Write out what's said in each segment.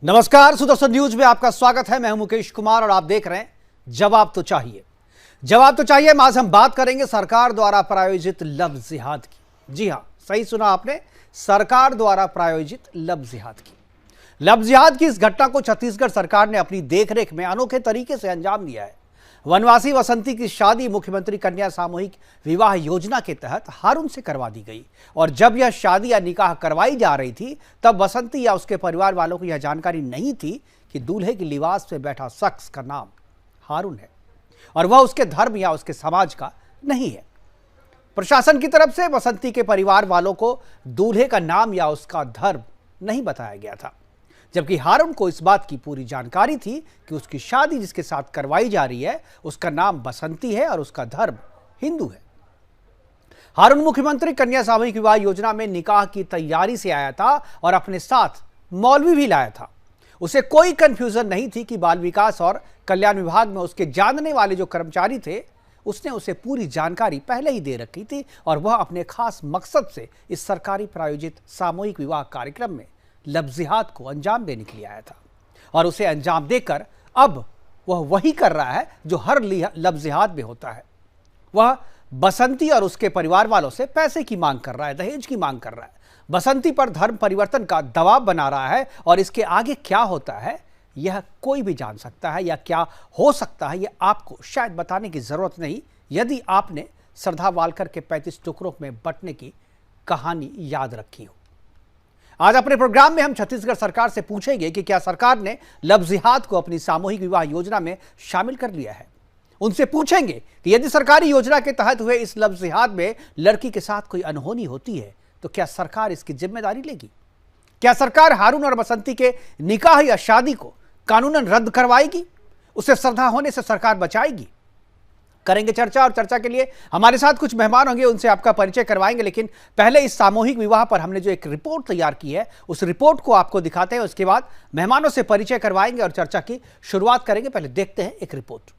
नमस्कार, सुदर्शन न्यूज में आपका स्वागत है। मैं हूं मुकेश कुमार और आप देख रहे हैं जवाब तो चाहिए। जवाब तो चाहिए में आज हम बात करेंगे सरकार द्वारा प्रायोजित लव जिहाद की। जी हां, सही सुना आपने, सरकार द्वारा प्रायोजित लव जिहाद की। लव जिहाद की इस घटना को छत्तीसगढ़ सरकार ने अपनी देखरेख में अनोखे तरीके से अंजाम दिया है। वनवासी बसंती की शादी मुख्यमंत्री कन्या सामूहिक विवाह योजना के तहत हारून से करवा दी गई और जब यह शादी या निकाह करवाई जा रही थी तब बसंती या उसके परिवार वालों को यह जानकारी नहीं थी कि दूल्हे की लिबास में बैठा शख्स का नाम हारून है और वह उसके धर्म या उसके समाज का नहीं है। प्रशासन की तरफ से बसंती के परिवार वालों को दूल्हे का नाम या उसका धर्म नहीं बताया गया था, जबकि हारून को इस बात की पूरी जानकारी थी कि उसकी शादी जिसके साथ करवाई जा रही है उसका नाम बसंती है और उसका धर्म हिंदू है। हारून मुख्यमंत्री कन्या सामूहिक विवाह योजना में निकाह की तैयारी से आया था और अपने साथ मौलवी भी लाया था। उसे कोई कंफ्यूजन नहीं थी कि बाल विकास और कल्याण विभाग में उसके जानने वाले जो कर्मचारी थे उसने उसे पूरी जानकारी पहले ही दे रखी थी और वह अपने खास मकसद से इस सरकारी प्रायोजित सामूहिक विवाह कार्यक्रम में लव जिहाद को अंजाम देने के लिए आया था और उसे अंजाम देकर अब वह वही कर रहा है जो हर लव जिहाद में होता है। वह बसंती और उसके परिवार वालों से पैसे की मांग कर रहा है, दहेज की मांग कर रहा है, बसंती पर धर्म परिवर्तन का दबाव बना रहा है और इसके आगे क्या होता है यह कोई भी जान सकता है या क्या हो सकता है यह आपको शायद बताने की जरूरत नहीं यदि आपने श्रद्धा वालकर के 35 टुकड़ों में बंटने की कहानी याद रखी हो। आज अपने प्रोग्राम में हम छत्तीसगढ़ सरकार से पूछेंगे कि क्या सरकार ने लव जिहाद को अपनी सामूहिक विवाह योजना में शामिल कर लिया है। उनसे पूछेंगे कि यदि सरकारी योजना के तहत हुए इस लव जिहाद में लड़की के साथ कोई अनहोनी होती है तो क्या सरकार इसकी जिम्मेदारी लेगी। क्या सरकार हारून और बसंती के निकाह या शादी को कानूनन रद्द करवाएगी, उसे श्रद्धा होने से सरकार बचाएगी। करेंगे चर्चा और चर्चा के लिए हमारे साथ कुछ मेहमान होंगे, उनसे आपका परिचय करवाएंगे। लेकिन पहले इस सामूहिक विवाह पर हमने जो एक रिपोर्ट तैयार की है उस रिपोर्ट को आपको दिखाते हैं, उसके बाद मेहमानों से परिचय करवाएंगे और चर्चा की शुरुआत करेंगे। पहले देखते हैं एक रिपोर्ट।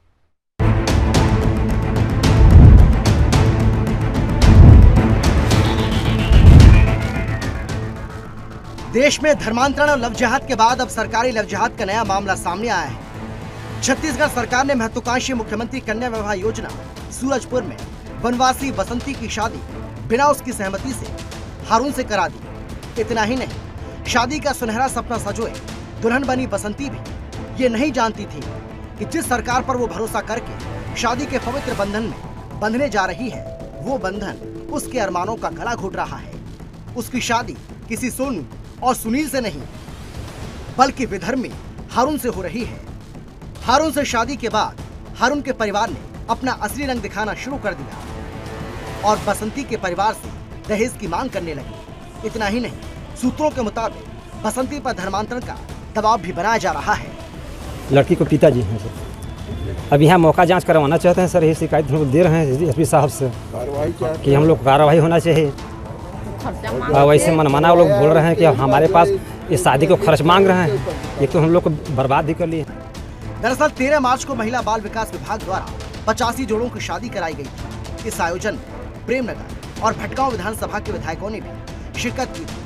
देश में धर्मांतरण और लव जिहाद के बाद अब सरकारी लव जिहाद का नया मामला सामने आया है। छत्तीसगढ़ सरकार ने महत्वाकांक्षी मुख्यमंत्री कन्या विवाह योजना सूरजपुर में वनवासी बसंती की शादी बिना उसकी सहमति से हारून से करा दी। इतना ही नहीं, शादी का सुनहरा सपना संजोए दुल्हन बनी बसंती भी ये नहीं जानती थी कि जिस सरकार पर वो भरोसा करके शादी के पवित्र बंधन में बंधने जा रही है वो बंधन उसके अरमानों का गला घोट रहा है। उसकी शादी किसी सोनू और सुनील से नहीं बल्कि विधर्मी हारून से हो रही है। हारून से शादी के बाद हारून के परिवार ने अपना असली रंग दिखाना शुरू कर दिया और बसंती के परिवार से दहेज की मांग करने लगी। इतना ही नहीं, सूत्रों के मुताबिक बसंती पर धर्मांतरण का दबाव भी बनाया जा रहा है। लड़की को पिताजी हैं सर, अब यहाँ मौका जांच करवाना चाहते हैं सर, ये शिकायत हम लोग दे रहे हैं एसपी साहब से कि हम लोग कार्रवाई होना चाहिए। वैसे मनमाना लोग बोल रहे हैं कि हमारे पास इस शादी को खर्च मांग रहे हैं, ये तो हम लोग को बर्बाद भी कर लिए। दरअसल 13 मार्च को महिला बाल विकास विभाग द्वारा 85 जोड़ों की शादी कराई गई थी। इस आयोजन में प्रेमनगर और भटगांव विधानसभा के विधायकों ने भी शिरकत की थी।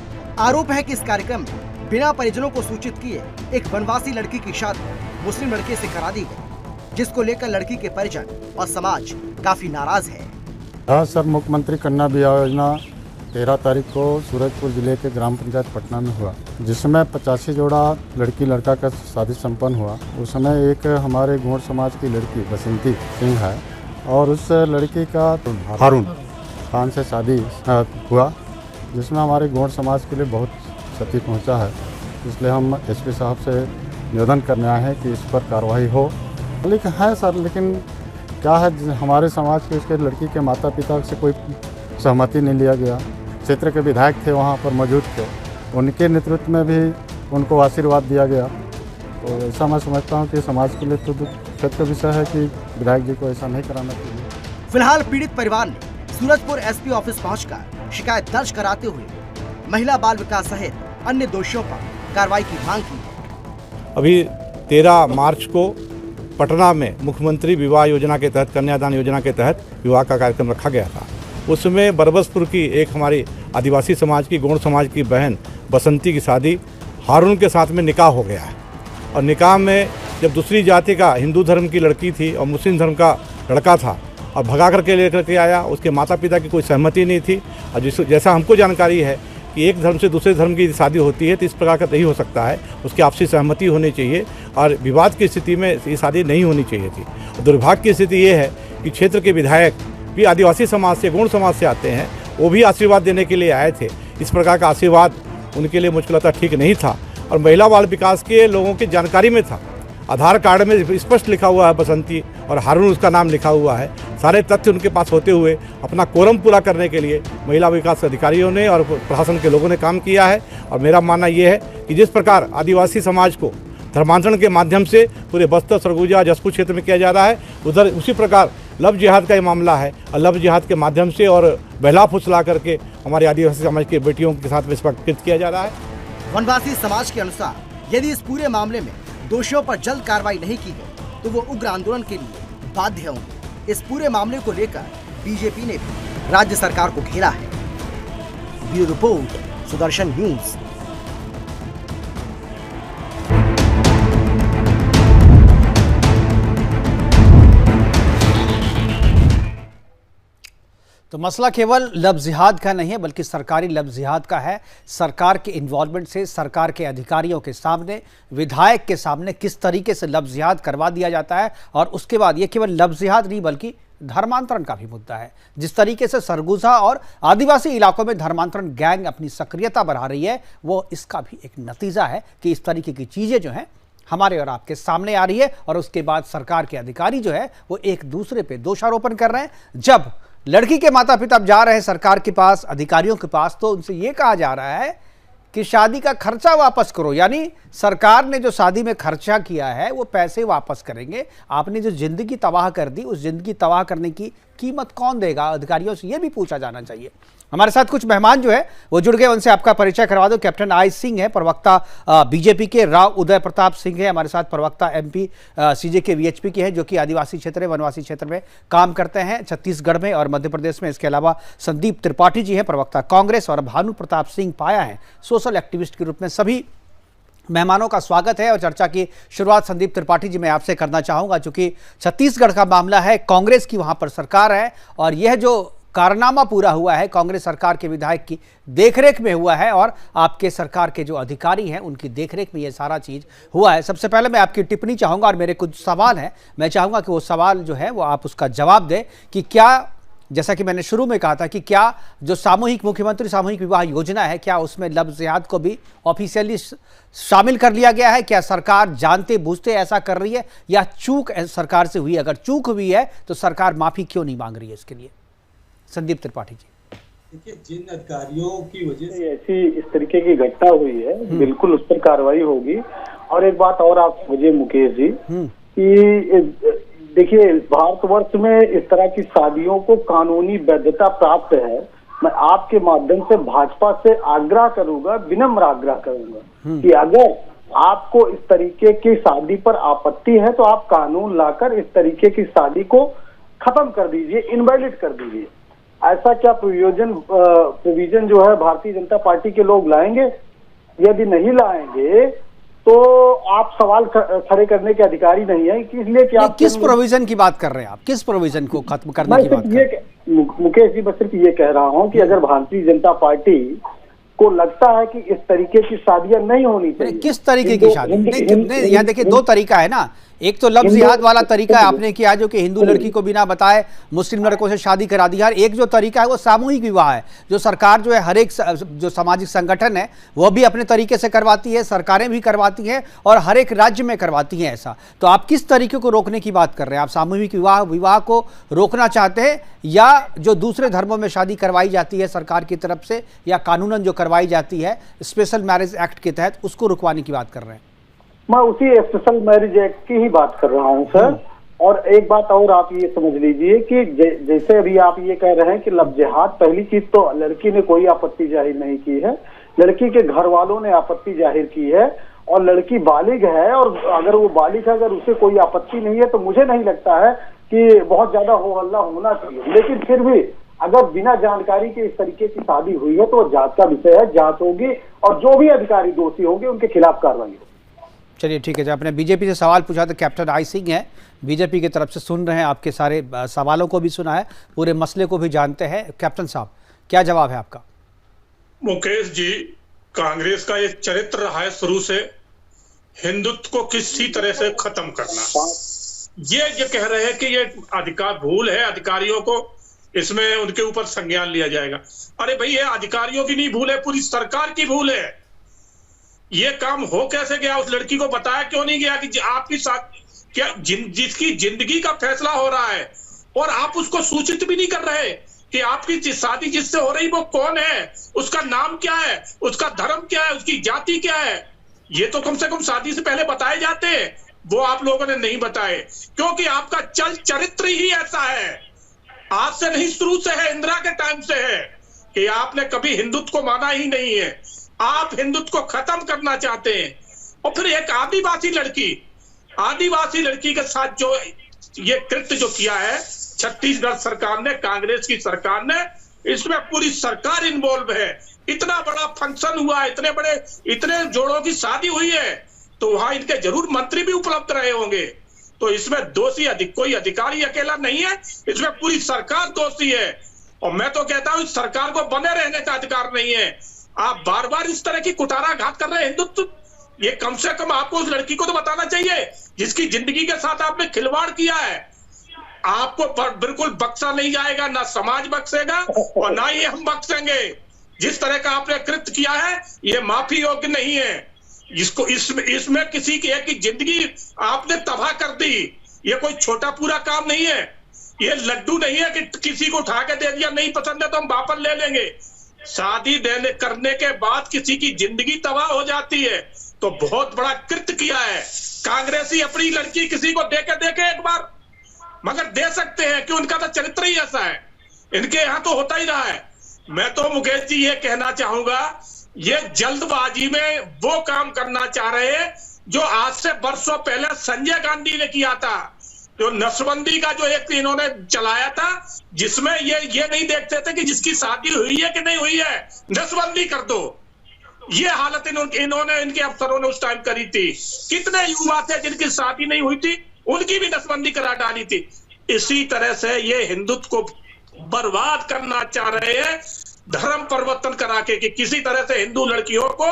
आरोप है कि इस कार्यक्रम में बिना परिजनों को सूचित किए एक वनवासी लड़की की शादी मुस्लिम लड़के से करा दी गई, जिसको लेकर लड़की के परिजन और समाज काफी नाराज है। हाँ सर, मुख्यमंत्री कन्या विवाह योजना 13 तारीख को सूरजपुर जिले के ग्राम पंचायत पटना में हुआ, जिसमें 85 जोड़ा लड़की लड़का का शादी संपन्न हुआ। उस समय एक हमारे गोंड समाज की लड़की बसंती सिंह है और उस लड़की का हारून खान से शादी हुआ, जिसमें हमारे गोंड समाज के लिए बहुत क्षति पहुंचा है। इसलिए हम एसपी साहब से निवेदन करने आए हैं कि इस पर कार्रवाई हो। लेकिन है सर, लेकिन क्या है, हमारे समाज के उसके लड़की के माता पिता से कोई सहमति नहीं लिया गया। क्षेत्र के विधायक थे वहाँ पर मौजूद थे, उनके नेतृत्व में भी उनको आशीर्वाद दिया गया। तो ऐसा मैं समझता हूँ कि समाज के लिए तो दुखद का विषय है कि विधायक जी को ऐसा नहीं कराना चाहिए। फिलहाल पीड़ित परिवार ने सूरजपुर एसपी ऑफिस पहुंचकर शिकायत दर्ज कराते हुए महिला बाल विकास सहित अन्य दोषियों पर कार्रवाई की मांग की है। अभी 13 मार्च को पटना में मुख्यमंत्री विवाह योजना के तहत, कन्यादान योजना के तहत विवाह का कार्यक्रम रखा गया था। उसमें बरबसपुर की एक हमारी आदिवासी समाज की, गौड़ समाज की बहन बसंती की शादी हारून के साथ में निकाह हो गया है। और निकाह में जब दूसरी जाति का हिंदू धर्म की लड़की थी और मुस्लिम धर्म का लड़का था और भगा करके लेकर के आया, उसके माता पिता की कोई सहमति नहीं थी। और जैसा हमको जानकारी है कि एक धर्म से दूसरे धर्म की शादी होती है तो इस प्रकार का नहीं हो सकता है, उसकी आपसी सहमति होनी चाहिए और विवाद की स्थिति में ये शादी नहीं होनी चाहिए थी। दुर्भाग्य की स्थिति ये है कि क्षेत्र के विधायक भी आदिवासी समाज से, गौड़ समाज से आते हैं, वो भी आशीर्वाद देने के लिए आए थे। इस प्रकार का आशीर्वाद उनके लिए मुझको लगता ठीक नहीं था। और महिला बाल विकास के लोगों की जानकारी में था, आधार कार्ड में स्पष्ट लिखा हुआ है बसंती और हारून उसका नाम लिखा हुआ है। सारे तथ्य उनके पास होते हुए अपना कोरम पूरा करने के लिए महिला विकास अधिकारियों ने और प्रशासन के लोगों ने काम किया है। और मेरा मानना ये है कि जिस प्रकार आदिवासी समाज को धर्मांतरण के माध्यम से पूरे बस्तर, सरगुजा, जसपुर क्षेत्र में किया जा रहा है, उधर उसी प्रकार लव जिहाद का ये मामला है और लव जिहाद के माध्यम से और बहला फुसला करके हमारे आदिवासी समाज के बेटियों के साथ में इस वक्त कृत किया जा रहा है। वनवासी समाज के अनुसार यदि इस पूरे मामले में दोषियों पर जल्द कार्रवाई नहीं की गई तो वो उग्र आंदोलन के लिए बाध्य होंगे। इस पूरे मामले को लेकर बीजेपी ने भी राज्य सरकार को घेरा है। Bureau report, Sudarshan news. तो मसला केवल लव जिहाद का नहीं है बल्कि सरकारी लव जिहाद का है। सरकार के इन्वॉल्वमेंट से सरकार के अधिकारियों के सामने, विधायक के सामने किस तरीके से लव जिहाद करवा दिया जाता है। और उसके बाद ये केवल लव जिहाद नहीं बल्कि धर्मांतरण का भी मुद्दा है। जिस तरीके से सरगुजा और आदिवासी इलाकों में धर्मांतरण गैंग अपनी सक्रियता बढ़ा रही है, वो इसका भी एक नतीजा है कि इस तरीके की चीजें जो हैं हमारे और आपके सामने आ रही है। और उसके बाद सरकार के अधिकारी जो है वो एक दूसरे पे दोषारोपण कर रहे हैं। जब लड़की के माता पिता जा रहे हैं सरकार के पास, अधिकारियों के पास, तो उनसे यह कहा जा रहा है कि शादी का खर्चा वापस करो। यानी सरकार ने जो शादी में खर्चा किया है वो पैसे वापस करेंगे। आपने जो जिंदगी तबाह कर दी, उस जिंदगी तबाह करने की कीमत कौन देगा? अधिकारियों से यह भी पूछा जाना चाहिए। हमारे साथ कुछ मेहमान जो है वो जुड़ गए, उनसे आपका परिचय करवा दो। कैप्टन आई सिंह है, प्रवक्ता बीजेपी के। राव उदय प्रताप सिंह है हमारे साथ, प्रवक्ता एमपी सीजे के वीएचपी के हैं, जो कि आदिवासी क्षेत्र, वनवासी क्षेत्र में काम करते हैं, छत्तीसगढ़ में और मध्य प्रदेश में। इसके अलावा संदीप त्रिपाठी जी हैं, प्रवक्ता कांग्रेस, और भानु प्रताप सिंह पाया है सोशल एक्टिविस्ट के रूप में। सभी मेहमानों का स्वागत है। और चर्चा की शुरुआत संदीप त्रिपाठी जी मैं आपसे करना चाहूंगा, चूंकि छत्तीसगढ़ का मामला है, कांग्रेस की वहां पर सरकार है और यह जो कारनामा पूरा हुआ है कांग्रेस सरकार के विधायक की देखरेख में हुआ है और आपके सरकार के जो अधिकारी हैं उनकी देखरेख में ये सारा चीज हुआ है। सबसे पहले मैं आपकी टिप्पणी चाहूंगा और मेरे कुछ सवाल हैं, मैं चाहूंगा कि वो सवाल जो है वो आप उसका जवाब दें कि क्या, जैसा कि मैंने शुरू में कहा था, कि क्या जो सामूहिक मुख्यमंत्री सामूहिक विवाह योजना है, क्या उसमें लव जिहाद को भी ऑफिशियली शामिल कर लिया गया है? क्या सरकार जानते बूझते ऐसा कर रही है या चूक सरकार से हुई? अगर चूक हुई है तो सरकार माफी क्यों नहीं मांग रही है इसके लिए? संदीप त्रिपाठी जी। देखिए, जिन अधिकारियों की वजह से ऐसी इस तरीके की घटना हुई है, बिल्कुल उस पर कार्रवाई होगी। और एक बात और आप मुझे मुकेश जी, कि देखिए भारतवर्ष में इस तरह की शादियों को कानूनी वैधता प्राप्त है। मैं आपके माध्यम से भाजपा से आग्रह करूंगा, विनम्र आग्रह करूंगा कि अगर आपको इस तरीके की शादी पर आपत्ति है तो आप कानून लाकर इस तरीके की शादी को खत्म कर दीजिए, इनवैलिड कर दीजिए। ऐसा क्या प्रोविजन जो है भारतीय जनता पार्टी के लोग लाएंगे? यदि नहीं लाएंगे तो आप सवाल खड़े करने के अधिकारी नहीं है, इसलिए कि आप किस प्रोविजन की बात कर रहे हैं? आप किस प्रोविजन को खत्म करने की बात कर रहे हैं? मुकेश जी, बस सिर्फ ये कह रहा हूँ कि अगर भारतीय जनता पार्टी को लगता है कि इस तरीके की शादियां नहीं होनी चाहिए। किस तरीके की शादी? यहाँ देखिए दो तरीका है ना, एक तो लव जिहाद वाला तरीका है आपने किया, जो कि हिंदू लड़की को बिना बताए मुस्लिम लड़कों से शादी करा दी है। एक जो तरीका है वो सामूहिक विवाह है, जो सरकार जो है हर एक जो सामाजिक संगठन है वो भी अपने तरीके से करवाती है, सरकारें भी करवाती हैं और हर एक राज्य में करवाती हैं ऐसा। तो आप किस तरीके को रोकने की बात कर रहे हैं? आप सामूहिक विवाह को रोकना चाहते हैं या जो दूसरे धर्मों में शादी करवाई जाती है सरकार की तरफ से या कानूनन जो करवाई जाती है स्पेशल मैरिज एक्ट के तहत, उसको रुकवाने की बात कर रहे हैं? मैं उसी स्पेशल मैरिज एक्ट की ही बात कर रहा हूं सर। और एक बात और आप ये समझ लीजिए कि जैसे अभी आप ये कह रहे हैं कि लव जिहाद, पहली चीज तो लड़की ने कोई आपत्ति जाहिर नहीं की है, लड़की के घर वालों ने आपत्ति जाहिर की है और लड़की बालिग है। और अगर वो बालिग है, अगर उसे कोई आपत्ति नहीं है तो मुझे नहीं लगता है कि बहुत ज्यादा हो हल्ला होना चाहिए। लेकिन फिर भी अगर बिना जानकारी के इस तरीके की शादी हुई है तो जांच का विषय है, जांच होगी और जो भी अधिकारी दोषी होंगे उनके खिलाफ कार्रवाई होगी। चलिए ठीक है, जब आपने बीजेपी से सवाल पूछा तो कैप्टन आई सिंह है बीजेपी की तरफ से, सुन रहे हैं आपके सारे सवालों को भी सुना है, पूरे मसले को भी जानते हैं। कैप्टन साहब क्या जवाब है आपका? मुकेश जी, कांग्रेस का एक चरित्र रहा है शुरू से, हिंदुत्व को किसी तरह से खत्म करना। ये कह रहे हैं कि ये अधिकार भूल है अधिकारियों को, इसमें उनके ऊपर संज्ञान लिया जाएगा। अरे भाई, ये अधिकारियों की नहीं भूल है, पूरी सरकार की भूल है। ये काम हो कैसे गया? उस लड़की को बताया क्यों नहीं गया कि आपकी साथ क्या जिसकी जिंदगी का फैसला हो रहा है और आप उसको सूचित भी नहीं कर रहे कि आपकी शादी जिससे हो रही वो कौन है, उसका नाम क्या है, उसका धर्म क्या है, उसकी जाति क्या है। ये तो कम से कम शादी से पहले बताए जाते हैं, वो आप लोगों ने नहीं बताए, क्योंकि आपका चरित्र ही ऐसा है। आज से नहीं, शुरू से है, इंदिरा के टाइम से है कि आपने कभी हिंदुत्व को माना ही नहीं है। आप हिंदुत्व को खत्म करना चाहते हैं। और फिर एक आदिवासी लड़की के साथ जो ये कृत्य जो किया है छत्तीसगढ़ सरकार ने, कांग्रेस की सरकार ने, इसमें पूरी सरकार इन्वॉल्व है। इतना बड़ा फंक्शन हुआ, इतने जोड़ों की शादी हुई है, तो वहां इनके जरूर मंत्री भी उपलब्ध रहे होंगे। तो इसमें दोषी कोई अधिकारी अकेला नहीं है, इसमें पूरी सरकार दोषी है। और मैं तो कहता हूं इस सरकार को बने रहने का अधिकार नहीं है। आप बार बार इस तरह की कुठाराघात कर रहे हैं हिंदुत्व, ये कम से कम आपको उस लड़की को तो बताना चाहिए जिसकी जिंदगी के साथ आपने खिलवाड़ किया है। आपको बिल्कुल बख्शा नहीं जाएगा, ना समाज बख्शेगा और ना ही हम बख्शेंगे। जिस तरह का आपने कृत्य किया है ये माफी योग्य नहीं है। जिसको इसमें किसी की एक जिंदगी आपने तबाह कर दी, ये कोई छोटा पूरा काम नहीं है। ये लड्डू नहीं है कि किसी को उठा के दे दिया, नहीं पसंद है तो हम वापस ले लेंगे। शादी करने के बाद किसी की जिंदगी तबाह हो जाती है, तो बहुत बड़ा कृत्य किया है। कांग्रेसी अपनी लड़की किसी को देके एक बार, मगर दे सकते हैं कि उनका तो चरित्र ही ऐसा है, इनके यहाँ तो होता ही रहा है। मैं तो मुकेश जी ये कहना चाहूंगा, ये जल्दबाजी में वो काम करना चाह रहे हैं जो आज से वर्षों पहले संजय गांधी ने किया था, जो नसबंदी का जो एक इन्होंने चलाया था, जिसमें ये नहीं देखते थे कि जिसकी शादी हुई है कि नहीं हुई है, नसबंदी कर दो। ये हालत इन्होंने इनके अफसरों ने उस टाइम करी थी। कितने युवा थे जिनकी शादी नहीं हुई थी, उनकी भी नसबंदी करा डाली थी। इसी तरह से ये हिंदुत्व को बर्बाद करना चाह रहे हैं, धर्म परिवर्तन करा के कि किसी तरह से हिंदू लड़कियों को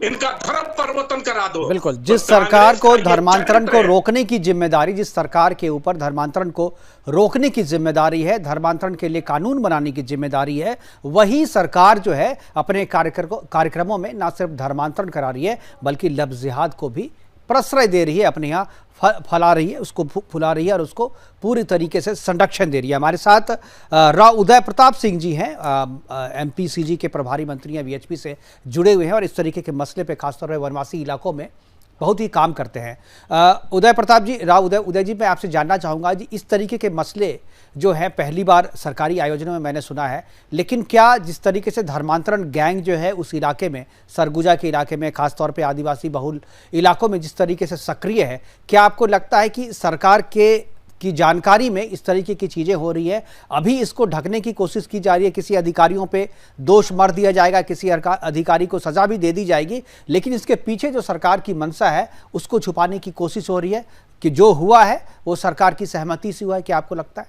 इनका धर्म परिवर्तन करा दो। बिल्कुल, जिस सरकार को धर्मांतरण को रोकने की जिम्मेदारी, जिस सरकार के ऊपर धर्मांतरण को रोकने की जिम्मेदारी है, धर्मांतरण के लिए कानून बनाने की जिम्मेदारी है, वही सरकार जो है अपने कार्यक्रमों में न सिर्फ धर्मांतरण करा रही है बल्कि लव जिहाद को भी प्रश्रय दे रही है, अपने यहाँ फैला रही है, उसको फुला रही है और उसको पूरी तरीके से संरक्षण दे रही है। हमारे साथ राव उदय प्रताप सिंह जी हैं, एमपीसीजी के प्रभारी मंत्री हैं, वीएचपी से जुड़े हुए हैं और इस तरीके के मसले पे खासतौर पर वनवासी इलाकों में बहुत ही काम करते हैं। उदय प्रताप जी, राव उदय जी, मैं आपसे जानना चाहूँगा जी, इस तरीके के मसले जो है पहली बार सरकारी आयोजनों में मैंने सुना है, लेकिन क्या जिस तरीके से धर्मांतरण गैंग जो है उस इलाके में, सरगुजा के इलाके में, खासतौर पे आदिवासी बहुल इलाकों में जिस तरीके से सक्रिय है, क्या आपको लगता है कि सरकार की जानकारी में इस तरीके की चीज़ें हो रही है, अभी इसको ढकने की कोशिश की जा रही है, किसी अधिकारियों पे दोष मर दिया जाएगा, किसी अधिकारी को सजा भी दे दी जाएगी, लेकिन इसके पीछे जो सरकार की मंशा है उसको छुपाने की कोशिश हो रही है कि जो हुआ है वो सरकार की सहमति से हुआ है? क्या आपको लगता है?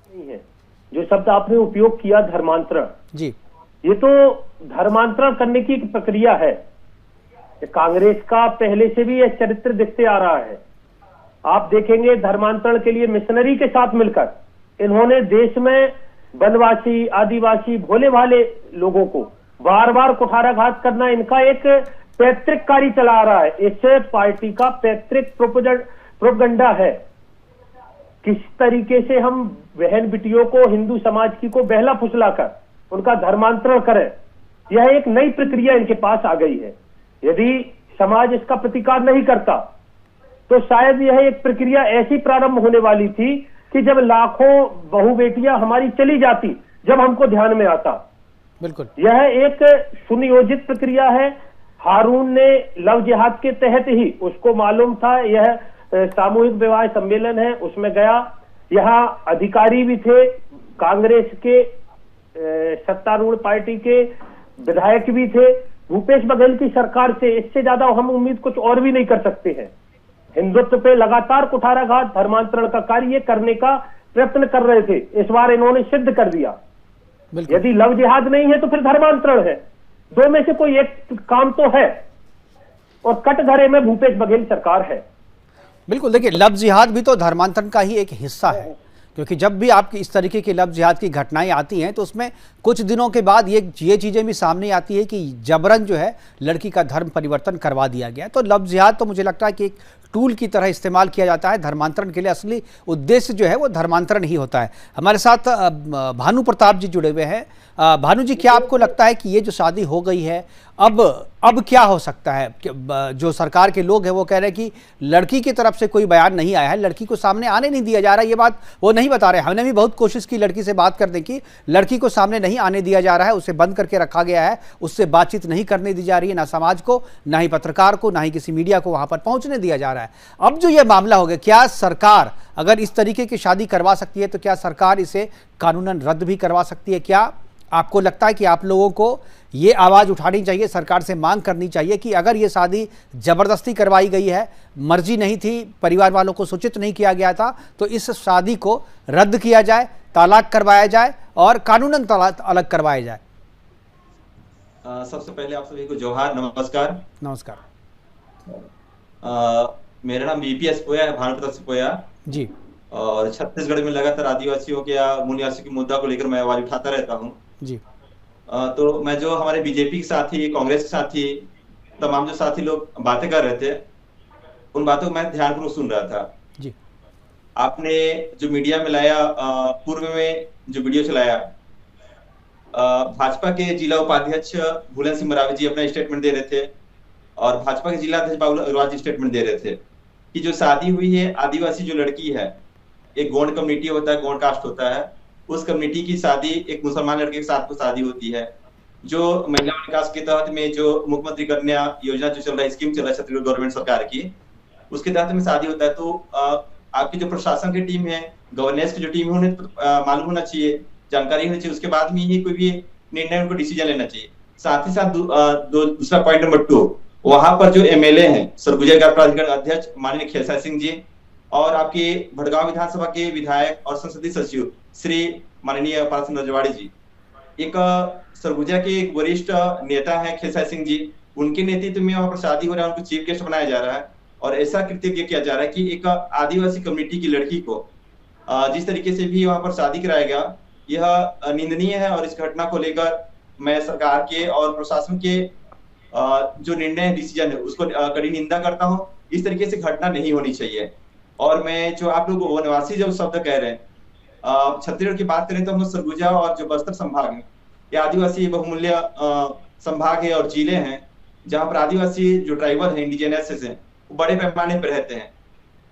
नहीं है जो शब्द आपने उपयोग किया धर्मांतरण जी, ये तो धर्मांतरण करने की एक प्रक्रिया है। कांग्रेस का पहले से भी यह चरित्र दिखते आ रहा है। आप देखेंगे धर्मांतरण के लिए मिशनरी के साथ मिलकर इन्होंने देश में वनवासी, आदिवासी, भोले भाले लोगों को बार बार कुठाराघात करना इनका एक पैतृक कार्य चला आ रहा है। इससे पार्टी का पैतृक प्रोपगंडा है। किस तरीके से हम बहन बिटियों को, हिंदू समाज की को बहला फुसलाकर उनका धर्मांतरण करें, यह एक नई प्रक्रिया इनके पास आ गई है। यदि समाज इसका प्रतिकार नहीं करता तो शायद यह एक प्रक्रिया ऐसी प्रारंभ होने वाली थी कि जब लाखों बहू बेटियां हमारी चली जाती, जब हमको ध्यान में आता। बिल्कुल, यह एक सुनियोजित प्रक्रिया है। हारून ने लव जिहाद के तहत ही, उसको मालूम था यह सामूहिक विवाह सम्मेलन है, उसमें गया, यहाँ अधिकारी भी थे, कांग्रेस के सत्तारूढ़ पार्टी के विधायक भी थे। भूपेश बघेल की सरकार से इससे ज्यादा हम उम्मीद कुछ और भी नहीं कर सकते हैं। हिंदुत्व पे लगातार कुठाराघात, धर्मांतरण का कार्य करने का प्रयत्न कर रहे थे। इस बार इन्होंने सिद्ध कर दिया, यदि लव जिहाद नहीं है तो फिर धर्मांतरण है। दो में से कोई एक काम तो है, और कटघरे में भूपेश बघेल सरकार है। बिल्कुल, देखिए लव जिहाद भी तो धर्मांतरण का ही एक हिस्सा है, क्योंकि जब भी आपकी इस तरीके की लव जिहाद की घटनाएं आती हैं तो उसमें कुछ दिनों के बाद ये चीज़ें भी सामने आती है कि जबरन जो है लड़की का धर्म परिवर्तन करवा दिया गया। तो लव जिहाद तो मुझे लगता है कि एक टूल की तरह इस्तेमाल किया जाता है धर्मांतरण के लिए। असली उद्देश्य जो है वो धर्मांतरण ही होता है। हमारे साथ भानु प्रताप जी जुड़े हुए हैं। भानु जी, क्या आपको लगता है कि ये जो शादी हो गई है अब क्या हो सकता है? जो सरकार के लोग हैं वो कह रहे हैं कि लड़की की तरफ से कोई बयान नहीं आया है, लड़की को सामने आने नहीं दिया जा रहा है, ये बात वो नहीं बता रहे। हमने भी बहुत कोशिश की लड़की से बात करने की, लड़की को सामने नहीं आने दिया जा रहा है, उसे बंद करके रखा गया है, उससे बातचीत नहीं करने दी जा रही है, ना समाज को, ना ही पत्रकार को, ना ही किसी मीडिया को वहां पर पहुंचने दिया जा रहा है। अब जो ये मामला हो गया, क्या सरकार अगर इस तरीके की शादी करवा सकती है तो क्या सरकार इसे कानूनन रद्द भी करवा सकती है? क्या आपको लगता है कि आप लोगों को ये आवाज़ उठानी चाहिए, सरकार से मांग करनी चाहिए कि अगर ये शादी जबरदस्ती करवाई गई है, मर्जी नहीं थी, परिवार वालों को सूचित नहीं किया गया था, तो इस शादी को रद्द किया जाए, तलाक करवाया जाए और कानूनन तलाक अलग करवाया जाए? सबसे पहले आप सभी को जोहार, नमस्कार। नमस्कार। मेरा नाम बीपीएस पोया है, भानु प्रताप पोया जी। और छत्तीसगढ़ में लगातार आदिवासियों के या मूल निवासियों के मुद्दा को लेकर मैं आवाज उठाता रहता हूँ जी। तो मैं जो हमारे बीजेपी के साथी, कांग्रेस के साथी, तमाम जो साथी लोग बातें कर रहे थे, उन बातों को मैं ध्यानपूर्वक सुन रहा था जी। आपने जो मीडिया में लाया, पूर्व में जो वीडियो चलाया, भाजपा के जिला उपाध्यक्ष भूलन सिंह मरावी जी अपना स्टेटमेंट दे रहे थे और भाजपा के जिला अध्यक्ष बाबू अग्रवाल जी स्टेटमेंट दे रहे थे कि जो शादी हुई है, आदिवासी जो लड़की है, एक गौंड कम्युनिटी होता है, गौंड कास्ट होता है, उस कम्युनिटी की शादी एक मुसलमान लड़के के साथ को शादी होती है। जो महिला विकास के तहत में जो मुख्यमंत्री कन्या योजना जो चल रहा है, स्कीम चल रहा है छत्तीसगढ़ गवर्नमेंट सरकार की, उसके तहत में शादी होता है। तो आपकी जो प्रशासन की टीम है, गवर्नेंस की जो टीम है, उन्हें मालूम होना चाहिए, जानकारी होनी चाहिए, उसके बाद में ही कोई भी निर्णय, उनको डिसीजन लेना चाहिए। साथ ही साथ दूसरा पॉइंट नंबर 2, वहां पर जो एमएलए हैं, सरगुजा प्राधिकरण अध्यक्ष माननीय खेलसाई सिंह जी और आपके भड़गांव विधानसभा के विधायक और संसदीय सचिव श्री माननीय पाल सिंह रजवाड़ी जी, एक सरगुजा के एक वरिष्ठ नेता हैं खेलसाई सिंह जी, उनके नेतृत्व में वहां पर शादी हो रहा है, उनको चीफ गेस्ट बनाया जा रहा है और ऐसा कृत्य किया जा रहा है कि एक आदिवासी कम्युनिटी की लड़की को जिस तरीके से भी वहां पर शादी कराया गया, यह निंदनीय है। और इस घटना को लेकर मैं सरकार के और प्रशासन के जो निर्णय, डिसीजन है, उसको कड़ी निंदा करता हूँ। इस तरीके से घटना नहीं होनी चाहिए। और मैं जो आप लोग वनवासी जो शब्द कह रहे हैं, छत्तीसगढ़ की बात करें तो हम सरगुजा और जो बस्तर संभाग है, ये आदिवासी बहुमूल्य संभाग है और जिले हैं जहां पर आदिवासी जो ट्राइबल है, इंडिजिनस है, वो बड़े पैमाने पर रहते हैं।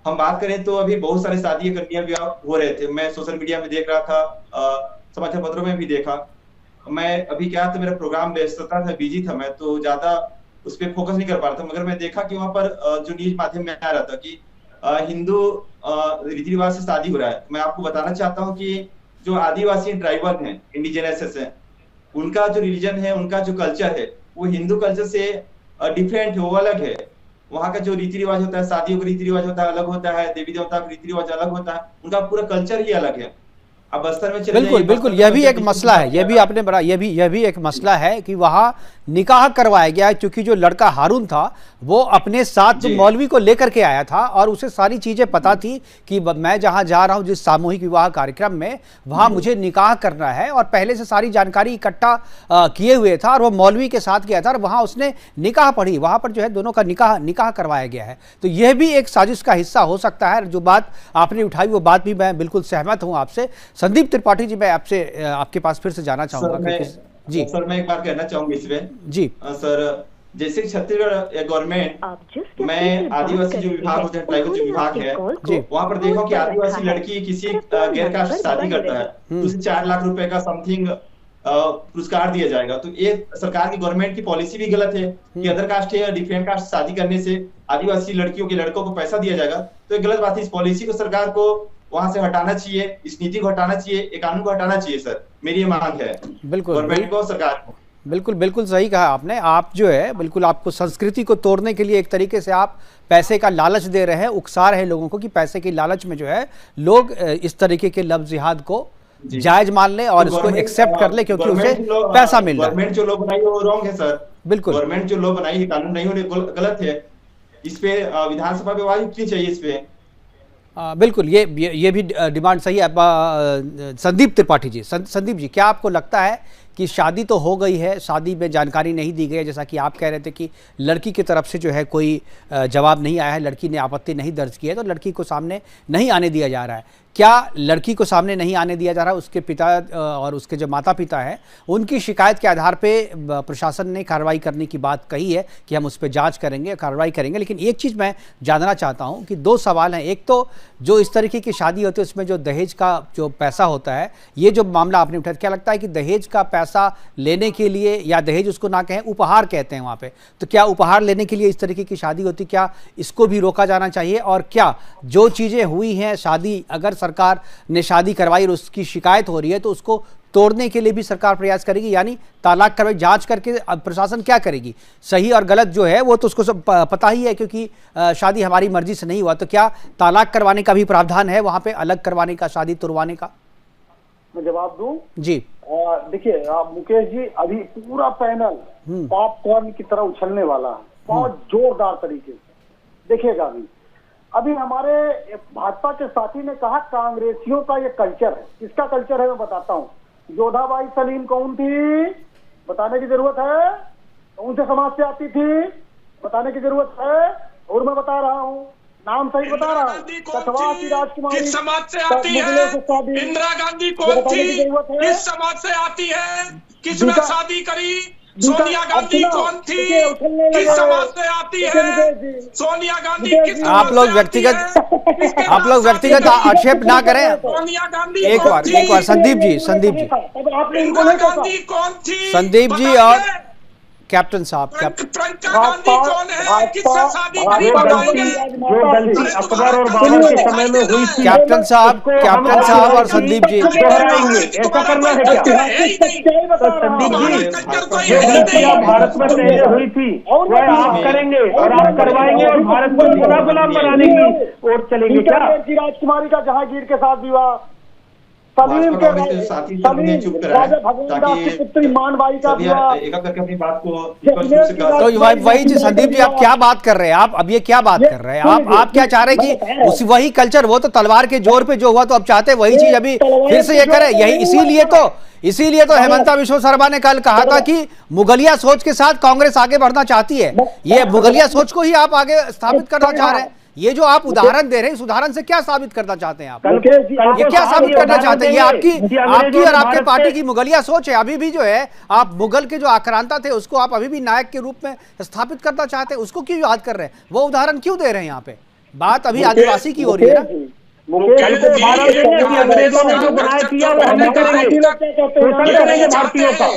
हम बात करें तो अभी बहुत सारे शादी कन्या विवाह हो रहे थे, मैं सोशल मीडिया में देख रहा था, समाचार पत्रों में भी देखा। मैं अभी क्या था, मेरा प्रोग्राम व्यस्तता था, बिजी था मैं, तो ज्यादा उस पर फोकस नहीं कर पा रहा था, मगर मैं देखा कि वहां पर जो न्यूज माध्यम में आ रहा था कि हिंदू रीति रिवाज से शादी हो रहा है। मैं आपको बताना चाहता हूँ कि जो आदिवासी ट्राइबल हैं, इंडिजिनस हैं, उनका जो रिलीजन है, उनका जो कल्चर है, वो हिंदू कल्चर से डिफरेंट है, वो अलग है। वहाँ का जो रीति रिवाज होता है, शादियों का रीति रिवाज होता है अलग होता है, देवी देवता का रीति रिवाज अलग होता है, उनका पूरा कल्चर ही अलग है। अब बस्तर में बिल्कुल बिल्कुल, यह भी एक मसला है, यह भी आपने बड़ा, यह भी एक मसला है कि वहाँ निकाह करवाया गया, क्योंकि जो लड़का हारून था वो अपने साथ मौलवी को लेकर के आया था और उसे सारी चीजें पता थी कि मैं जहाँ जा रहा हूँ, जिस सामूहिक विवाह कार्यक्रम में, वहाँ मुझे निकाह करना है, और पहले से सारी जानकारी इकट्ठा किए हुए था और वो मौलवी के साथ गया था और वहाँ उसने निकाह पढ़ी, वहाँ पर जो है दोनों का निकाह करवाया गया है। तो यह भी एक साजिश का हिस्सा हो सकता है। जो बात आपने उठाई वो बात भी मैं बिल्कुल सहमत हूँ आपसे। संदीप त्रिपाठी जी, मैं आपसे आपके पास फिर से जाना चाहूंगा। जी सर, मैं एक बात कहना चाहूंगा इसमें जी सर, जैसे छत्तीसगढ़ गवर्नमेंट में आदिवासी जो विभाग होते हैं, ट्राइबल जो विभाग है, वहाँ पर देखो कि आदिवासी लड़की किसी गैर कास्ट शादी करता है तो उसे 4 लाख रुपए का समथिंग पुरस्कार दिया जाएगा। तो ये सरकार की गवर्नमेंट की पॉलिसी भी गलत है कि अदर कास्ट या डिफरेंट कास्ट शादी करने से आदिवासी लड़कियों के लड़कों को पैसा दिया जाएगा, तो ये गलत बात है। इस पॉलिसी को सरकार को वहां से हटाना चाहिए, इस नीति को हटाना चाहिए, एक कानून को हटाना चाहिए सर, मेरी ये मांग है बिल्कुल गवर्नमेंट को, सरकार को। बिल्कुल बिल्कुल सही कहा आपने। आप जो है बिल्कुल आपको संस्कृति को तोड़ने के लिए एक तरीके से आप पैसे का लालच दे रहे हैं, उकसा रहे हैं लोगों को कि पैसे की लालच में जो है लोग इस तरीके के लफ्ज़ जिहाद को जायज मान ले और इसको एक्सेप्ट कर ले क्योंकि उसे पैसा मिल रहा है। गवर्नमेंट जो लॉ बनाई वो रॉन्ग है सर, बिल्कुल गवर्नमेंट जो लॉ बनाई है, कानून नहीं होने गलत है, इस पे विधानसभा में आवाज उठनी चाहिए इस पे। बिल्कुल ये भी डिमांड सही है। संदीप त्रिपाठी जी, संदीप जी, क्या आपको लगता है कि शादी तो हो गई है, शादी में जानकारी नहीं दी गई है, जैसा कि आप कह रहे थे कि लड़की की तरफ से जो है कोई जवाब नहीं आया है, लड़की ने आपत्ति नहीं दर्ज की है, तो लड़की को सामने नहीं आने दिया जा रहा है। क्या लड़की को सामने नहीं आने दिया जा रहा है, उसके पिता और उसके जो माता पिता हैं उनकी शिकायत के आधार पे प्रशासन ने कार्रवाई करने की बात कही है कि हम उस पर जांच करेंगे, कार्रवाई करेंगे। लेकिन एक चीज़ मैं जानना चाहता हूं कि दो सवाल हैं। एक तो जो इस तरीके की शादी होती है उसमें जो दहेज का जो पैसा होता है, ये जो मामला आपने उठाया, क्या लगता है कि दहेज का पैसा लेने के लिए, या दहेज उसको ना कहें उपहार कहते हैं वहाँ पे, तो क्या उपहार लेने के लिए इस तरीके की शादी होती, क्या इसको भी रोका जाना चाहिए? और क्या जो चीज़ें हुई हैं, शादी अगर सरकार ने शादी करवाई और उसकी शिकायत हो रही है तो उसको तोड़ने के लिए भी सरकार प्रयास करेगी, यानी तालाक करवाई, जांच करके प्रशासन क्या करेगी? सही और गलत जो है वो तो उसको सब पता ही है क्योंकि शादी हमारी मर्जी से नहीं हुआ, तो क्या तालाक करवाने का भी प्रावधान है वहां पे, अलग करवाने का, शादी तुड़वाने का? मैं जवाब दूं जी। देखिए मुकेश जी, अभी पूरा पैनल पॉपकॉर्न की तरह उछलने वाला है, बहुत जोरदार तरीके से देखिएगा। अभी हमारे भाजपा के साथी ने कहा कांग्रेसियों का ये कल्चर है। किसका कल्चर है मैं बताता हूँ। जोधाबाई सलीम कौन थी, बताने की जरूरत है? कौन से समाज से आती थी, बताने की जरूरत है? और मैं बता रहा हूँ, नाम सही बता रहा हूँ, कथवा की राजकुमारी किस समाज से आती है? इंदिरा गांधी कौन थी, किस समाज से आती है, किसने शादी करी? सोनिया गांधी कौन थी, किस समाज से आती है? सोनिया गांधी किस? आप लोग व्यक्तिगत आक्षेप ना करें। सोनिया गांधी एक बार संदीप जी इंदिरा गांधी कौन थी? संदीप जी और कैप्टन साहब, प्रियंका गांधी कौन है, किससे शादी करी बताएंगे? जो गलती अकबर और बाबर के समय में हुई थी, कैप्टन साहब और संदीप जी दोहराएंगे, ऐसा करना है क्या? तो संदीप जी, जो गलतियां भारत में पहले हुई थी वह आप करेंगे और आप करवाएंगे और भारत को गुलाम बनाने की ओर चलेंगे क्या? राजकुमारी का जहांगीर के साथ विवाह, सलीम के राजा भगवान दास की पुत्री मानबाई का विवाह, तो वही जी संदीप जी, आप क्या बात कर रहे हैं? आप अब ये क्या बात कर रहे हैं? आप क्या चाह रहे हैं कि उस वही कल्चर, वो तो तलवार के जोर पे जो हुआ, तो अब चाहते वही चीज अभी फिर से ये करे? यही इसीलिए तो हेमंता विश्व शर्मा ने कल कहा था कि मुगलिया सोच के साथ कांग्रेस आगे बढ़ना चाहती है। ये मुगलिया सोच को ही आप आगे स्थापित करना चाह रहे हैं। ये जो आप उदाहरण दे रहे हैं, इस उदाहरण से क्या साबित करना चाहते हैं आप? ये क्या साबित करना चाहते हैं? ये आपकी और आपके पार्टी की मुगलिया सोच है। अभी भी जो है आप मुगल के जो आक्रांता थे उसको आप अभी भी नायक के रूप में स्थापित करना चाहते हैं, उसको क्यों याद कर रहे हैं? वो उदाहरण क्यों दे रहे हैं? यहाँ पे बात अभी आदिवासी की हो रही है ना। अंग्रेजों ने जो बनाया किया वो हम करेंगे, भारतीयों का।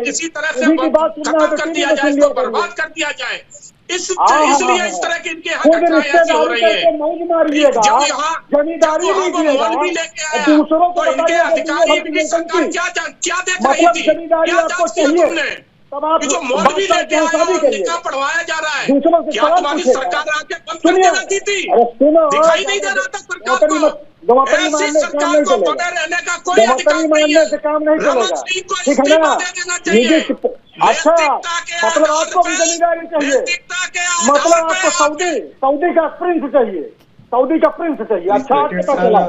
किसी तरह से खत्म कर दिया जाए, इसको बर्बाद कर दिया जाए, इसलिए इस तरह की इनके ऐसी हो रही है। जब यहाँ मौलवी लेके आया तो इनके अधिकारी, इनकी सरकार क्या देख रही थी, क्या जांच किया तुमने? कि जो मौलवी लेके आया और निकाह पढ़वाया जा रहा है, क्या तुम्हारी सरकार आके बंद कर देना थी? दिखाई नहीं दे रहा था सरकार को। ऐसी सरकार को बने रहने का कोई अधिकार नहीं है। रमन सिंह को इस्तीफा दे देना चाहिए। अच्छा, मतलब आपको भी जमींदारी चाहिए, मतलब आपको सऊदी का प्रिंस चाहिए, सऊदी का प्रिंस चाहिए। अच्छा, पता चला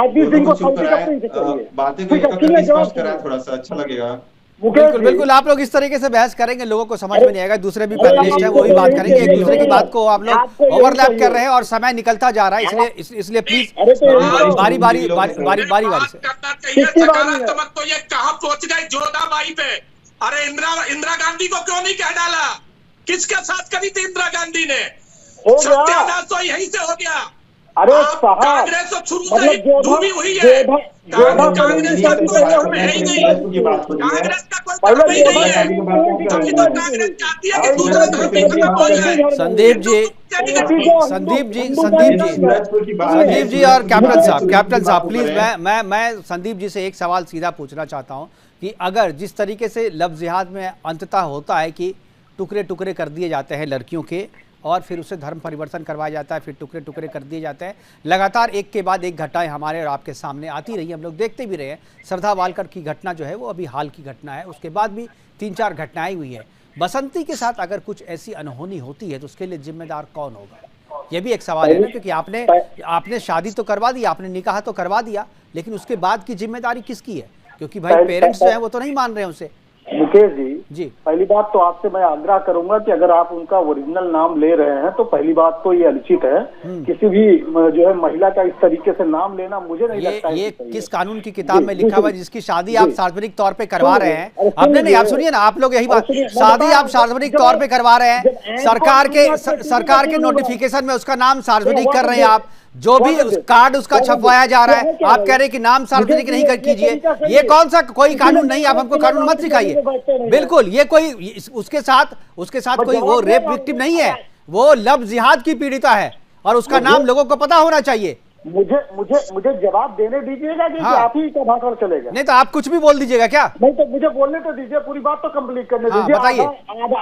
आदिल सिंह को सऊदी का प्रिंस चाहिए। बातें थोड़ा सा अच्छा लगेगा। बिल्कुल आप लोग इस तरीके से बहस करेंगे, लोगों को समझ में नहीं आएगा। दूसरे भी पैनलिस्ट हैं, वो भी बात करेंगे। एक दूसरे की बात को आप लोग ओवरलैप कर रहे हैं और समय निकलता जा रहा है, इसलिए प्लीज बारी बारी से। सकारात्मक तो ये कहाँ पहुंच गए जोधाबाई पे? अरे इंदिरा गांधी को क्यों नहीं कह डाला? किसके साथ करी थी इंदिरा गांधी ने? सत्यानाश तो यहीं से हो गया। अरे आप साहब, कांग्रेस तो शुरू से मतलब ही डूबी हुई है। कांग्रेस का कोई धर्म है ही नहीं, कांग्रेस का कोई धर्म ही नहीं है, तभी तो कांग्रेस चाहती है कि दूसरा धर्म भी खत्म हो जाए। संदीप जी, संदीप जी और कैप्टन साहब प्लीज, मैं संदीप जी से एक सवाल सीधा पूछना चाहता हूं कि अगर जिस तरीके से लव जिहाद में अंततः होता है कि टुकड़े टुकड़े कर दिए जाते हैं लड़कियों के और फिर उसे धर्म परिवर्तन करवाया जाता है, फिर टुकड़े टुकड़े कर दिए जाते हैं, लगातार एक के बाद एक घटनाएं हमारे और आपके सामने आती रही, हम लोग देखते भी रहे हैं। श्रद्धा वालकर की घटना जो है वो अभी हाल की घटना है, उसके बाद भी 3-4 घटनाएं हुई है। बसंती के साथ अगर कुछ ऐसी अनहोनी होती है तो उसके लिए जिम्मेदार कौन होगा, ये भी एक सवाल है ना, क्योंकि आपने शादी तो करवा दी, आपने निकाह तो करवा दिया, लेकिन उसके बाद की जिम्मेदारी किसकी है? क्योंकि भाई पेरेंट्स जो है वो तो नहीं मान रहे हैं उसे। मुकेश जी, पहली बात तो आपसे मैं आग्रह करूंगा कि अगर आप उनका ओरिजिनल नाम ले रहे हैं तो पहली बात तो ये अनुचित है। किसी भी जो है महिला का इस तरीके से नाम लेना मुझे नहीं लगता है। ये किस कानून की किताब में लिखा हुआ है जिसकी शादी आप सार्वजनिक तौर पे करवा रहे हैं? आपने नहीं, आप सुनिए ना, आप लोग यही बात, शादी आप सार्वजनिक तौर पे करवा रहे हैं, सरकार के नोटिफिकेशन में उसका नाम सार्वजनिक कर रहे हैं आप, जो भी कार्ड उसका छपवाया जा रहा है आप कह रहे हैं कि नाम सार्वजनिक नहीं कर कीजिए। ये कौन सा कोई कानून नहीं, आप हमको कानून मत सिखाइए। बिल्कुल, ये कोई उसके साथ कोई वो रेप विक्टिम नहीं है, वो लव जिहाद की पीड़िता है और उसका नाम लोगों को पता होना चाहिए। मुझे जवाब देने दीजिएगा कि आप ही का भाषण चलेगा? नहीं तो आप कुछ भी बोल दीजिएगा क्या? नहीं तो मुझे बोलने तो दीजिए, पूरी बात तो कंप्लीट करने दीजिए। बताइए।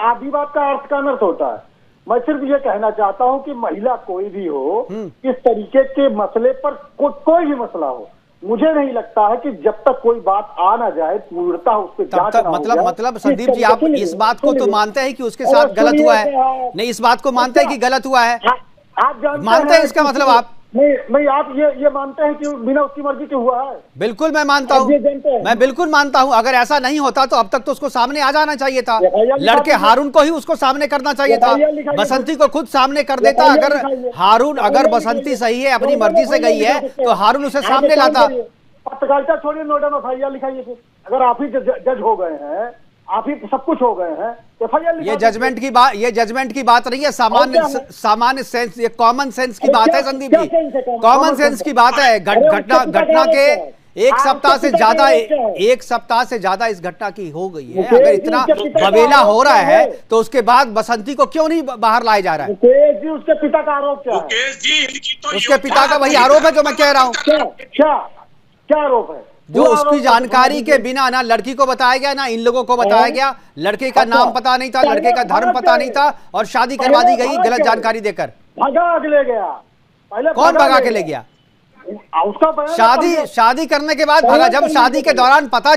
आधी बात का अर्थ का अनर्थ होता है। मैं सिर्फ ये कहना चाहता हूँ कि महिला कोई भी हो, इस तरीके के मसले पर कोई भी मसला हो, मुझे नहीं लगता है कि जब तक कोई बात आ ना जाए, पूर्णता उस पर जांच ना हो जाए। मतलब संदीप जी, आप इस बात को तो मानते हैं कि उसके साथ गलत हुआ है? नहीं, इस बात को मानते हैं कि गलत हुआ है? आप मानते हैं इसका मतलब आप? नहीं, आप ये मानते हैं कि बिना उसकी मर्जी के हुआ है? बिल्कुल मैं मानता हूँ, मैं बिल्कुल मानता हूँ। अगर ऐसा नहीं होता तो अब तक तो उसको सामने आ जाना चाहिए था, लड़के हारून को ही उसको सामने करना चाहिए था, बसंती को खुद सामने कर देता। अगर बसंती सही है, अपनी मर्जी से गई है, तो हारून उसे सामने लाता। पत्रकारिता छोड़िए, नोएडा में FIR लिखाइए। फिर अगर आप ही जज हो गए हैं, आप ही सब कुछ हो गए हैं, FIR ये जजमेंट की बात नहीं है, सामान्य सेंस, ये कॉमन सेंस की बात है संदीप जी, कॉमन सेंस की बात है। घटना के एक सप्ताह से ज्यादा इस घटना की हो गई है। अगर इतना बवेला हो रहा है तो उसके बाद बसंती को क्यों नहीं बाहर लाया जा रहा है? उसके पिता का आरोप क्या है? उसके पिता का वही आरोप है जो मैं कह रहा हूँ। क्या आरोप है? जो उसकी जानकारी के बिना ना लड़की को बताया गया, ना इन लोगों को बताया गया, लड़के का नाम पता नहीं था, लड़के का धर्म पता नहीं था और शादी करवा दी गई गलत जानकारी देकर। भगा के ले गया। कौन भगा के ले गया? शादी करने के बाद भगा। जब शादी के दौरान पता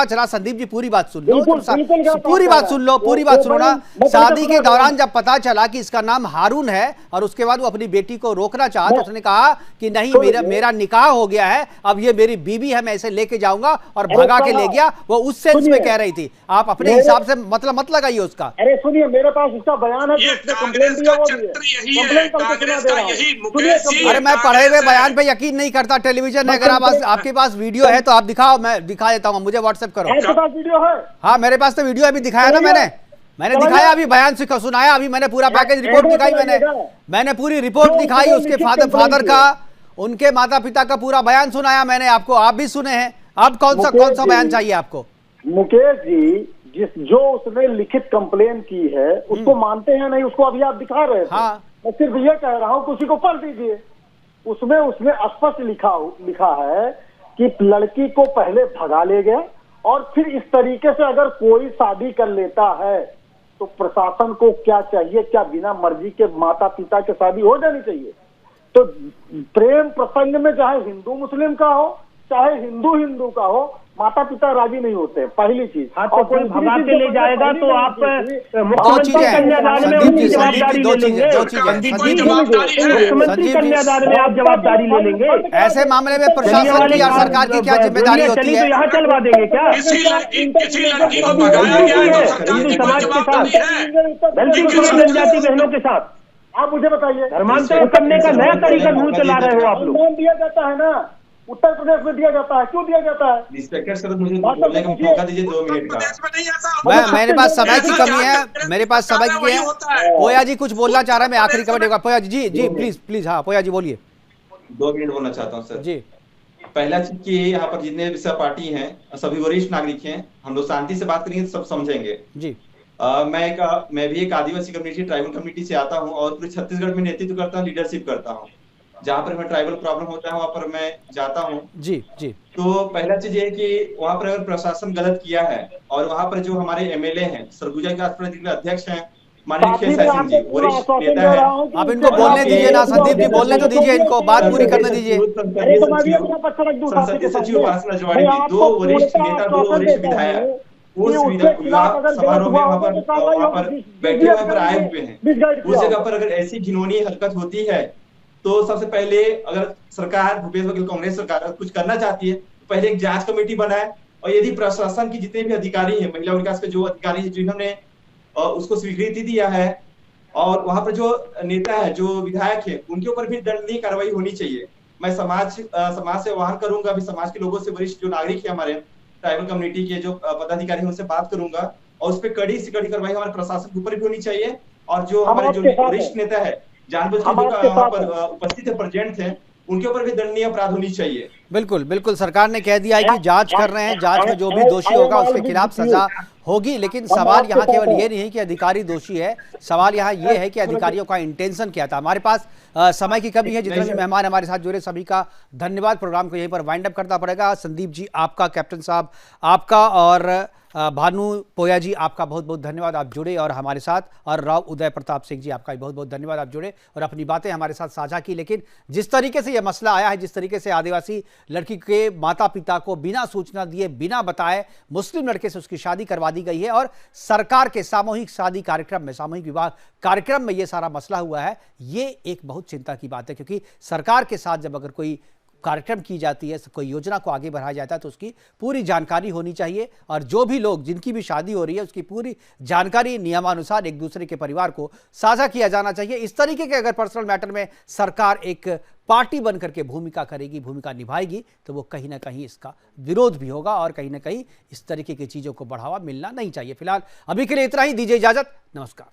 चला, संदीप जी पूरी बात सुन लो, पूरी बात सुनो ना। शादी के दौरान जब पता चला कि इसका नाम हारून है और उसके बाद वो अपनी बेटी को रोकना चाहा तो उसने कहा कि नहीं, मेरा निकाह हो गया है, अब ये मेरी बीवी है, मैं इसे लेके जाऊंगा, और भगा के ले गया। वो उस सेंस में कह रही थी, आप अपने हिसाब से मतलब मत लगाइए उसका। अरे सुनिए, मेरे पास उसका बयान है, अरे मैं पढ़े हुए बयान पे यकीन नहीं करता, टेलीविजन है, अगर आपके पास वीडियो है तो आप दिखाओ, मैं दिखा देता हूँ, मुझे व्हाट्सएप करो। आपके पास वीडियो है? हाँ मेरे पास तो वीडियो अभी दिखाया ना, मैंने दिखाया, अभी बयान सुनाया, अभी मैंने पूरा पैकेज रिपोर्ट दिखाई, मैंने पूरी रिपोर्ट दिखाई, उसके फादर का, उनके माता पिता का पूरा बयान सुनाया मैंने आपको, आप भी सुने हैं। अब कौन सा बयान चाहिए आपको? मुकेश जी, जो उसने लिखित कंप्लेन की है उसको मानते हैं नहीं, उसको अभी आप दिखा रहे थे। हाँ, मैं सिर्फ ये कह रहा हूँ, किसी को पढ़ दीजिए। उसमें उसने स्पष्ट लिखा है कि लड़की को पहले भगा ले गया और फिर इस तरीके से अगर कोई शादी कर लेता है तो प्रशासन को क्या चाहिए, क्या बिना मर्जी के माता पिता के शादी हो जानी चाहिए? तो प्रेम प्रसंग में चाहे हिंदू मुस्लिम का हो, चाहे हिंदू का हो, माता पिता राजी नहीं होते, पहली चीज। तो कोई भगा के ले जाएगा तो आप मुख्यमंत्री कन्यादान में अपनी जवाबदारी ले लेंगे, मुख्यमंत्री कन्यादान में आप जवाबदारी ले लेंगे। ऐसे मामले में प्रशासन की या सरकार की क्या जिम्मेदारी होती है? यहाँ चलवा देंगे क्या? किसी लड़की को भगाया गया है तो सरकार की कोई जवाबदारी है? जनजाति बहनों के साथ आप मुझे बताइए, धर्मांतरण करने का नया तरीका ढूंढ के ला रहे हो आप लोग। दिया जाता है ना, उत्तर प्रदेश में दिया जाता है, क्यों दिया जाता है? इंस्पेक्टर सर मुझे बोलने का मौका दीजिए 2 मिनट का। प्रदेश में नहीं ऐसा मेरे पास समय की कमी है, मेरे पास समय की है। पोया जी कुछ बोलना चाह रहा है, मैं आखिरी कमेंट देगा। पोया जी जी प्लीज हाँ पोया जी बोलिए। 2 मिनट बोलना चाहता हूँ सर जी। पहला चीज कि यहाँ पर जितने भी सहपाठी हैं सभी वरिष्ठ नागरिक हैं, हम लोग शांति से बात करेंगे तो सब समझेंगे जी। मैं भी एक आदिवासी कम्युनिटी, ट्राइबल कम्युनिटी से आता हूँ और पूरे छत्तीसगढ़ में नेतृत्व करता हूँ, लीडरशिप करता हूँ। जहाँ पर हमें ट्राइबल प्रॉब्लम होता है वहां पर मैं जाता हूँ। जी जी। तो पहला चीज ये है कि वहां पर अगर प्रशासन गलत किया है और वहां पर जो हमारे एमएलए हैं, सरगुजा विकास प्राधिकरण के अध्यक्ष हैं माननीय खेसारी सिंह जी, वरिष्ठ नेता है, आप इनको बोलने दीजिए ना, संदीप जी बोलने तो दीजिए, इनको बात पूरी करने दीजिए। संसदीय सचिव उपासना जवाड़ी जी, 2 वरिष्ठ नेता, 2 वरिष्ठ विधायक उस विवाह समारोह में वहां पर बैठे हुए पर आए हुए हैं। उस जगह पर अगर ऐसी घिनौनी हरकत होती है तो सबसे पहले अगर सरकार, भूपेश बघेल कांग्रेस सरकार कुछ करना चाहती है तो पहले एक जांच कमेटी बनाए, और यदि प्रशासन की जितने भी अधिकारी हैं, महिला विकास के जो अधिकारी हैं जिन्होंने उसको स्वीकृति दिया है, और वहां पर जो नेता है, जो विधायक है, उनके ऊपर भी दंडनीय कार्रवाई होनी चाहिए। मैं समाज से आह्वान करूंगा, अभी समाज के लोगों से, वरिष्ठ जो नागरिक है हमारे ट्राइबल कम्युनिटी के जो पदाधिकारी हैं उनसे बात करूंगा, और उस पर कड़ी से कड़ी कार्रवाई हमारे प्रशासन के ऊपर भी होनी चाहिए। और जो हमारे जो वरिष्ठ नेता है जानबूझ के जो वहां पर उपस्थित है, प्रेजेंट है, उनके ऊपर भी दंडनीय अपराध होनी चाहिए। बिल्कुल बिल्कुल, सरकार ने कह दिया है कि जांच कर रहे हैं, जांच में जो भी दोषी होगा उसके खिलाफ सजा होगी। लेकिन सवाल यहाँ केवल ये नहीं है कि अधिकारी दोषी है, सवाल यहाँ ये है कि अधिकारियों का इंटेंशन क्या था। हमारे पास समय की कमी है, जितने भी मेहमान हमारे साथ जुड़े सभी का धन्यवाद। प्रोग्राम को यहीं पर वाइंड अप करना पड़ेगा। संदीप जी आपका, कैप्टन साहब आपका, और भानु पोया जी आपका बहुत बहुत धन्यवाद, आप जुड़े और हमारे साथ। और राव उदय प्रताप सिंह जी आपका भी बहुत बहुत धन्यवाद, आप जुड़े और अपनी बातें हमारे साथ साझा की। लेकिन जिस तरीके से यह मसला आया है, जिस तरीके से आदिवासी लड़की के माता पिता को बिना सूचना दिए, बिना बताए मुस्लिम लड़के से उसकी शादी करवा दी गई है, और सरकार के सामूहिक शादी कार्यक्रम में, सामूहिक विवाह कार्यक्रम में यह सारा मसला हुआ है, ये एक बहुत चिंता की बात है। क्योंकि सरकार के साथ जब अगर कोई कार्यक्रम की जाती है, कोई योजना को आगे बढ़ाया जाता है, तो उसकी पूरी जानकारी होनी चाहिए, और जो भी लोग, जिनकी भी शादी हो रही है, उसकी पूरी जानकारी नियमानुसार एक दूसरे के परिवार को साझा किया जाना चाहिए। इस तरीके के अगर पर्सनल मैटर में सरकार एक पार्टी बनकर के भूमिका करेगी, भूमिका निभाएगी, तो वो कहीं ना कहीं इसका विरोध भी होगा, और कहीं ना कहीं इस तरीके की चीज़ों को बढ़ावा मिलना नहीं चाहिए। फिलहाल अभी के लिए इतना ही, दीजिए इजाजत, नमस्कार।